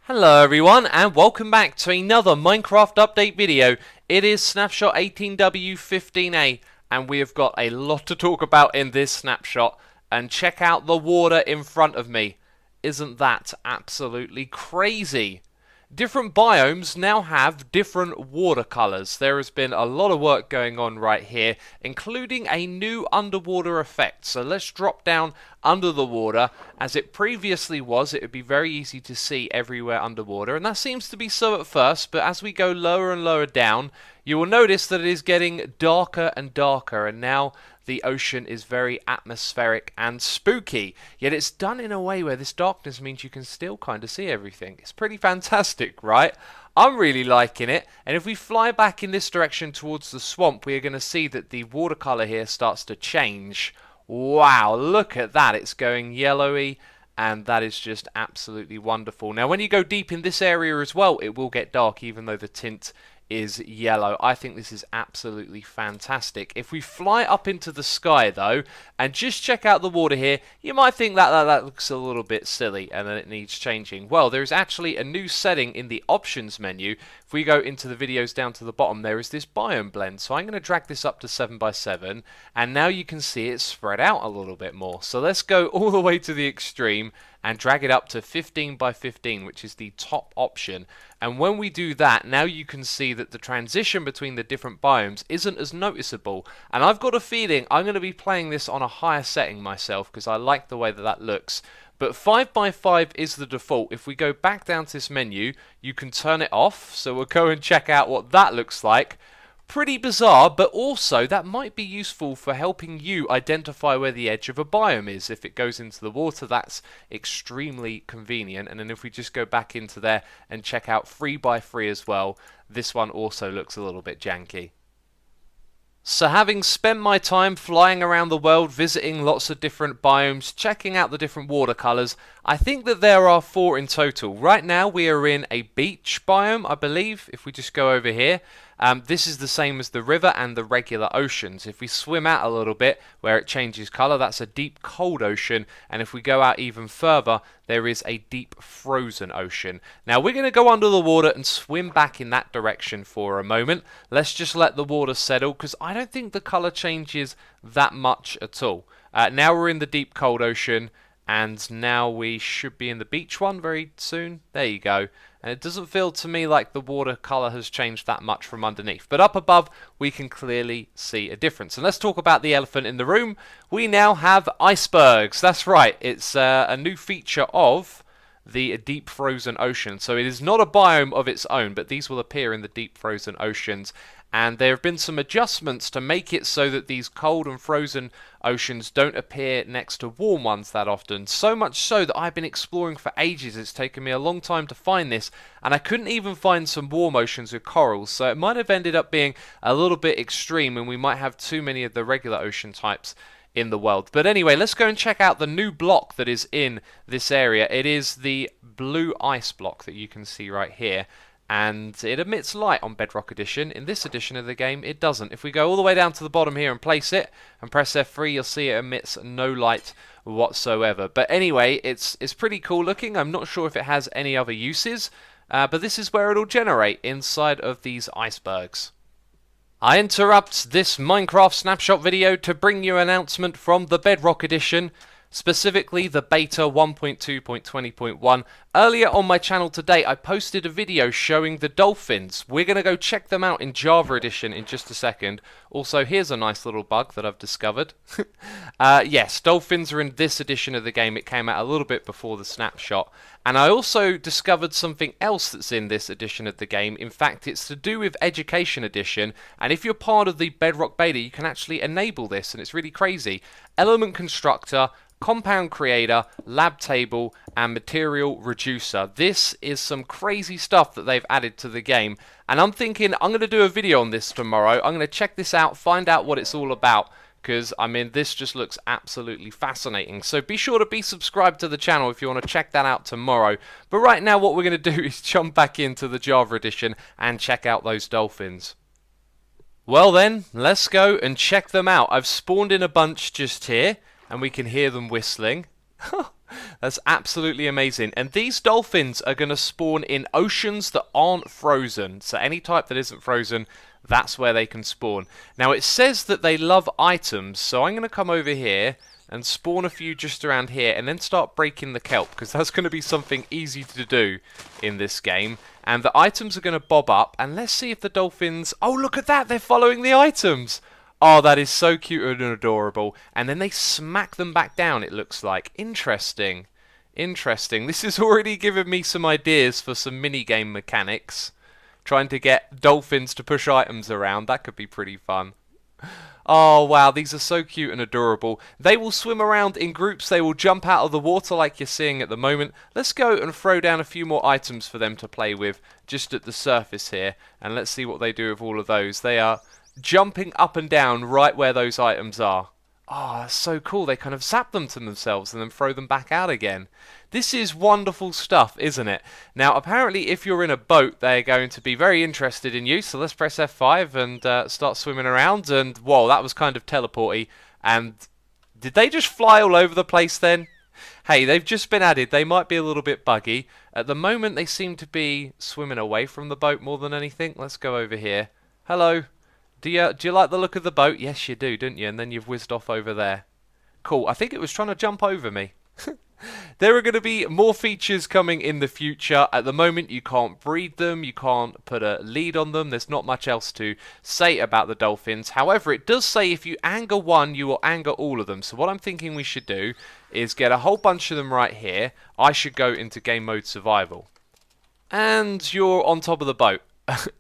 Hello everyone and welcome back to another Minecraft update video. It is snapshot 18W15A and we have got a lot to talk about in this snapshot. And check out the water in front of me. Isn't that absolutely crazy? Different biomes now have different water colours. There has been a lot of work going on right here, including a new underwater effect. So let's drop down under the water. As it previously was, it would be very easy to see everywhere underwater, and that seems to be so at first, but as we go lower and lower down, you will notice that it is getting darker and darker, and now the ocean is very atmospheric and spooky, yet it's done in a way where this darkness means you can still kind of see everything. It's pretty fantastic, right? I'm really liking it, and if we fly back in this direction towards the swamp, we are going to see that the watercolor here starts to change. Wow, look at that. It's going yellowy, and that is just absolutely wonderful. Now, when you go deep in this area as well, it will get dark, even though the tint is yellow. I think this is absolutely fantastic. If we fly up into the sky though and just check out the water here, you might think that looks a little bit silly and that it needs changing. Well, there's actually a new setting in the options menu. If we go into the videos down to the bottom, there is this biome blend. So I'm going to drag this up to 7x7 and now you can see it spread out a little bit more. So let's go all the way to the extreme and drag it up to 15x15, which is the top option. And when we do that, now you can see that the transition between the different biomes isn't as noticeable. And I've got a feeling I'm going to be playing this on a higher setting myself because I like the way that that looks. But 5x5 is the default. If we go back down to this menu, you can turn it off. So we'll go and check out what that looks like. Pretty bizarre, but also that might be useful for helping you identify where the edge of a biome is. If it goes into the water, that's extremely convenient. And then if we just go back into there and check out 3x3 as well, this one also looks a little bit janky. So having spent my time flying around the world, visiting lots of different biomes, checking out the different watercolors, I think that there are 4 in total. Right now we are in a beach biome, I believe, if we just go over here. This is the same as the river and the regular oceans. If we swim out a little bit where it changes color, that's a deep cold ocean, and if we go out even further, there is a deep frozen ocean. Now we're going to go under the water and swim back in that direction for a moment. Let's just let the water settle because I don't think the color changes that much at all. Now we're in the deep cold ocean, and now we should be in the beach one very soon. There you go. And it doesn't feel to me like the watercolor has changed that much from underneath. But up above, we can clearly see a difference. And let's talk about the elephant in the room. We now have icebergs. That's right. It's a new feature of the deep frozen ocean. So it is not a biome of its own, but these will appear in the deep frozen oceans. And there have been some adjustments to make it so that these cold and frozen oceans don't appear next to warm ones that often. So much so that I've been exploring for ages. It's taken me a long time to find this, and I couldn't even find some warm oceans with corals. So it might have ended up being a little bit extreme, and we might have too many of the regular ocean types in the world. But anyway, let's go and check out the new block that is in this area. It is the blue ice block that you can see right here. And it emits light on Bedrock Edition. In this edition of the game, it doesn't. If we go all the way down to the bottom here and place it, and press F3, you'll see it emits no light whatsoever. But anyway, it's pretty cool looking. I'm not sure if it has any other uses, but this is where it'll generate inside of these icebergs. I interrupt this Minecraft snapshot video to bring you an announcement from the Bedrock Edition. Specifically the beta 1.2.20.1. Earlier on my channel today I posted a video showing the dolphins. We're going to go check them out in Java Edition in just a second. Also, here's a nice little bug that I've discovered. Yes, dolphins are in this edition of the game. It came out a little bit before the snapshot. And I also discovered something else that's in this edition of the game. In fact, it's to do with Education Edition. And if you're part of the Bedrock beta, you can actually enable this, and it's really crazy. Element Constructor, Compound Creator, Lab Table, and Material Reducer. This is some crazy stuff that they've added to the game, and I'm thinking I'm going to do a video on this tomorrow. I'm going to check this out, find out what it's all about, because I mean this just looks absolutely fascinating. So be sure to be subscribed to the channel if you want to check that out tomorrow. But right now what we're going to do is jump back into the Java Edition and check out those dolphins. Well then, let's go and check them out. I've spawned in a bunch just here, and we can hear them whistling. That's absolutely amazing. And these dolphins are going to spawn in oceans that aren't frozen. So any type that isn't frozen, that's where they can spawn. Now it says that they love items, so I'm going to come over here and spawn a few just around here and then start breaking the kelp, because that's going to be something easy to do in this game. And the items are going to bob up, and let's see if the dolphins... Oh, look at that! They're following the items! Oh, that is so cute and adorable. And then they smack them back down, it looks like. Interesting. Interesting. This has already given me some ideas for some mini-game mechanics. Trying to get dolphins to push items around. That could be pretty fun. Oh, wow. These are so cute and adorable. They will swim around in groups. They will jump out of the water like you're seeing at the moment. Let's go and throw down a few more items for them to play with just at the surface here. And let's see what they do with all of those. They are... jumping up and down right where those items are. Oh, that's so cool. They kind of zap them to themselves and then throw them back out again. This is wonderful stuff, isn't it? Now, apparently, if you're in a boat, they're going to be very interested in you. So let's press F5 and start swimming around. And, whoa, that was kind of teleporty. And did they just fly all over the place then? Hey, they've just been added. They might be a little bit buggy. At the moment, they seem to be swimming away from the boat more than anything. Let's go over here. Hello. Do you like the look of the boat? Yes, you do, don't you? And then you've whizzed off over there. Cool. I think it was trying to jump over me. There are going to be more features coming in the future. At the moment, you can't breed them. You can't put a lead on them. There's not much else to say about the dolphins. However, it does say if you anger one, you will anger all of them. So what I'm thinking we should do is get a whole bunch of them right here. I should go into game mode survival. And you're on top of the boat.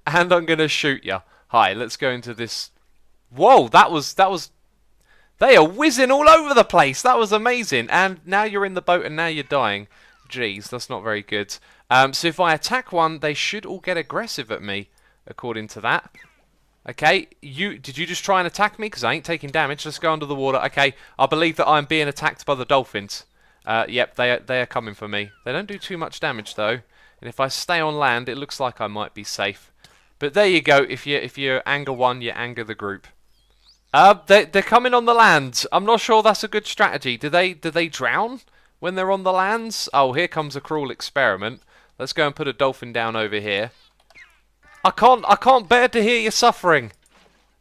And I'm going to shoot you. Hi, let's go into this. Whoa, that was... They are whizzing all over the place. That was amazing. And now you're in the boat and now you're dying. Jeez, that's not very good. So if I attack one, they should all get aggressive at me, according to that. Okay, did you just try and attack me? Because I ain't taking damage. Let's go under the water. Okay, I believe that I'm being attacked by the dolphins. Yep, they are coming for me. They don't do too much damage, though. And if I stay on land, it looks like I might be safe. But there you go. If you anger one, you anger the group. They're coming on the land. I'm not sure that's a good strategy. Do they drown when they're on the lands? Oh, here comes a cruel experiment. Let's go and put a dolphin down over here. I can't bear to hear you suffering.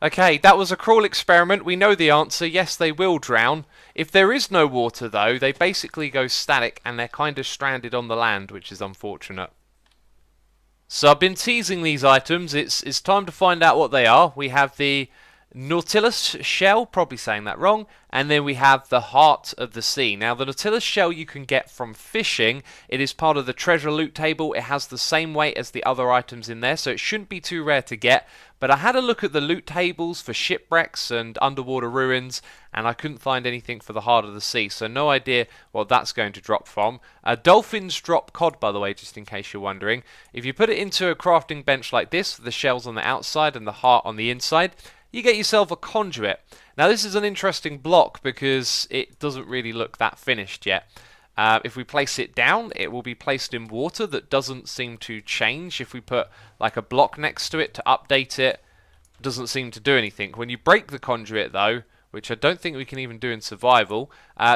Okay, that was a cruel experiment. We know the answer. Yes, they will drown. If there is no water, though, they basically go static and they're kind of stranded on the land, which is unfortunate. So I've been teasing these items. It's time to find out what they are. We have the Nautilus shell, probably saying that wrong, and then we have the Heart of the Sea. Now the Nautilus shell you can get from fishing. It is part of the treasure loot table. It has the same weight as the other items in there, so it shouldn't be too rare to get. But I had a look at the loot tables for shipwrecks and underwater ruins, and I couldn't find anything for the Heart of the Sea, so no idea what that's going to drop from. Dolphins drop cod, by the way, just in case you're wondering. If you put it into a crafting bench like this, the shells on the outside and the heart on the inside, you get yourself a conduit. Now this is an interesting block because it doesn't really look that finished yet. If we place it down, it will be placed in water that doesn't seem to change. If we put like a block next to it to update it, doesn't seem to do anything. When you break the conduit though, which I don't think we can even do in survival,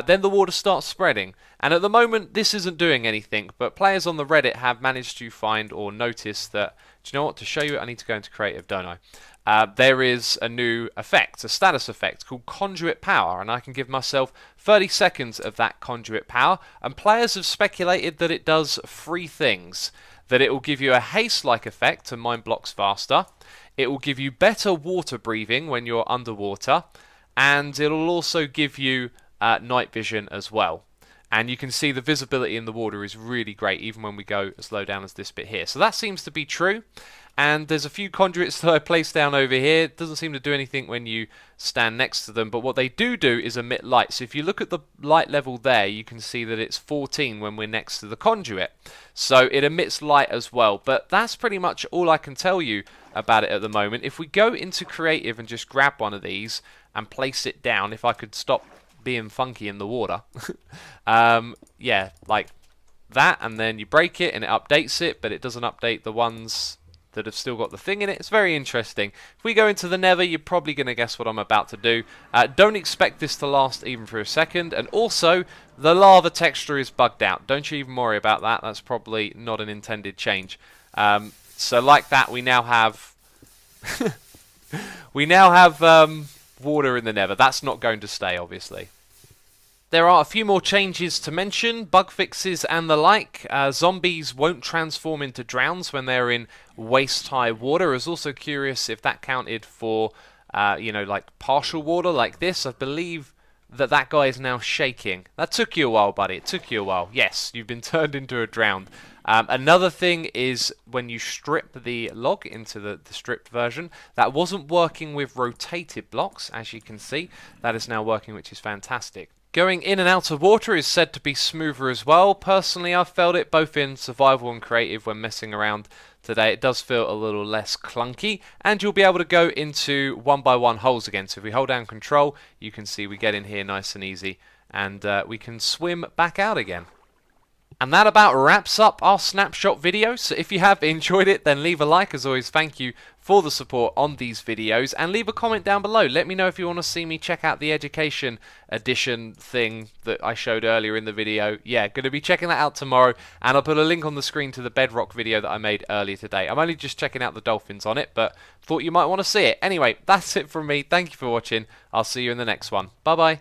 then the water starts spreading. And at the moment this isn't doing anything, but players on the Reddit have managed to find or notice that, do you know what, to show you it I need to go into creative, don't I? There is a new effect, a status effect called Conduit Power, and I can give myself 30 seconds of that Conduit Power, and players have speculated that it does 3 things. That it will give you a haste-like effect to mine blocks faster, it will give you better water breathing when you're underwater, and it will also give you night vision as well. And you can see the visibility in the water is really great, even when we go as low down as this bit here. So that seems to be true. And there's a few conduits that I placed down over here. It doesn't seem to do anything when you stand next to them, but what they do is emit light. So if you look at the light level there, you can see that it's 14 when we're next to the conduit. So it emits light as well, but that's pretty much all I can tell you about it at the moment. If we go into creative and just grab one of these and place it down, if I could stop being funky in the water. Yeah, like that, and then you break it and it updates it, but it doesn't update the ones that have still got the thing in it. It's very interesting. If we go into the Nether, you're probably going to guess what I'm about to do. Don't expect this to last even for a second. And also, the lava texture is bugged out. Don't you even worry about that. That's probably not an intended change. So like that, we now have water in the Nether. That's not going to stay, obviously. There are a few more changes to mention, bug fixes and the like. Zombies won't transform into drowns when they're in waist-high water. I was also curious if that counted for, you know, like partial water like this. I believe that guy is now shaking. That took you a while, buddy. It took you a while. Yes, you've been turned into a drowned. Another thing is when you strip the log into the stripped version, that wasn't working with rotated blocks, as you can see. That is now working, which is fantastic. Going in and out of water is said to be smoother as well. Personally, I've felt it both in survival and creative when messing around today. It does feel a little less clunky, and you'll be able to go into 1x1 holes again. So if we hold down control, you can see we get in here nice and easy, and we can swim back out again. And that about wraps up our snapshot video. So if you have enjoyed it, then leave a like. As always, thank you for the support on these videos, and leave a comment down below. Let me know if you want to see me check out the education edition thing that I showed earlier in the video. Yeah, going to be checking that out tomorrow, and I'll put a link on the screen to the bedrock video that I made earlier today. I'm only just checking out the dolphins on it, but thought you might want to see it. Anyway, that's it from me. Thank you for watching. I'll see you in the next one. Bye bye.